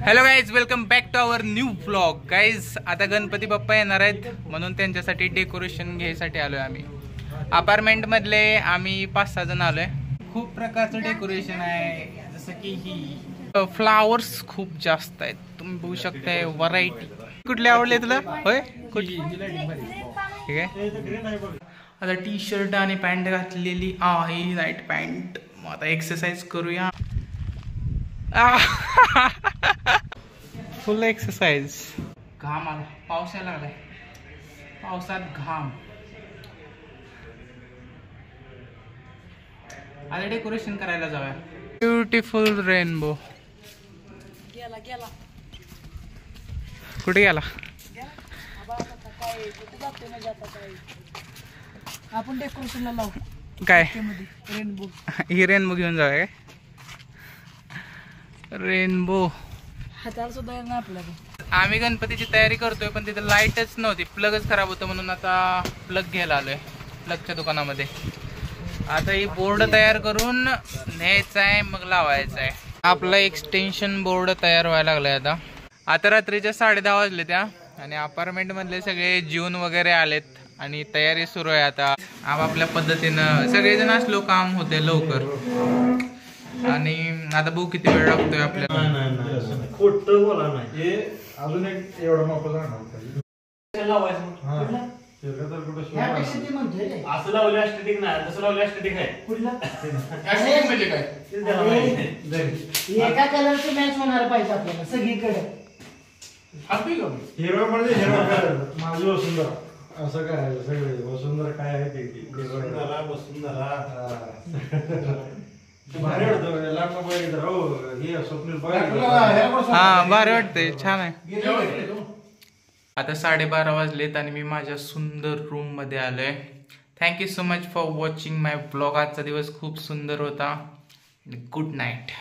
Hello guys, welcome back to our new vlog. Guys आता गणपती बाप्पा येणार आहेत म्हणून त्यांच्यासाठी डेकोरेशन घ्यायसाठी आलोय आम्ही. अपार्टमेंट मधले आम्ही 5-6 जण आलोय. खूप प्रकारचं डेकोरेशन आहे, जसं की ही फ्लावर्स खूप जास्त आहेत, तुम्ही बघू शकताय. व्हरायटी कुठले आवडले तुला? होय, कुठली? ठीक आहे. आता टी शर्ट आणि पॅन्ट घातलेली आहे, नाईट पॅन्ट. मग आता एक्सरसाइज करूया. फुल एक्सरसाइज. घाम आला, पाऊस यायला लागलाय. पावसात घाम. आता डेकोरेशन करायला जाऊया. Beautiful rainbow. कुठे गेला? आपण डेकोरेशनला लावू. काय रेनबो? ही रेनबो घेऊन जाऊया काय? रेनबो हाताला सुद्धा येणार आपल्याला. आम्ही गणपतीची तयारी करतोय, पण तिथे लाईटच नव्हती. प्लगच खराब होतं म्हणून आता प्लग घ्यायला आलोय प्लगच्या दुकानामध्ये. आता ही बोर्ड तयार करून न्यायचा आहे, मग लावायचा आहे. आपला एक्सटेन्शन बोर्ड तयार व्हायला लागलाय. आता रात्रीच्या 10:30 वाजले त्या, आणि अपार्टमेंट मधले सगळे जीवन वगैरे आलेत आणि तयारी सुरू आहे. आता आपापल्या पद्धतीनं सगळेजण असलो काम होते लवकर. आणि आता बघू किती वेळ लागतोय आपल्याला. खोटं बोला नाही. हे अजून एक एवढा माप असं लावले ॲस्टेटिक नाही, तसं लावले ॲस्टेटिक आहे. एका कलरचं मॅच होणार पाहिजे आपल्याला सगळीकडे. हिरवा म्हणजे हिरवा करायचं. माझी वसुंधरा असं करायचं. सगळे वसुंधरा काय आहे ते वसुंधरा भारी वाटतं. हा, भारी वाटतंय, छान आहे. आता 12:30 वाजलेत आणि मी माझ्या सुंदर रूम मध्ये आलोय. Thank you so much for watching my blog. आजचा दिवस खूप सुंदर होता. Good night.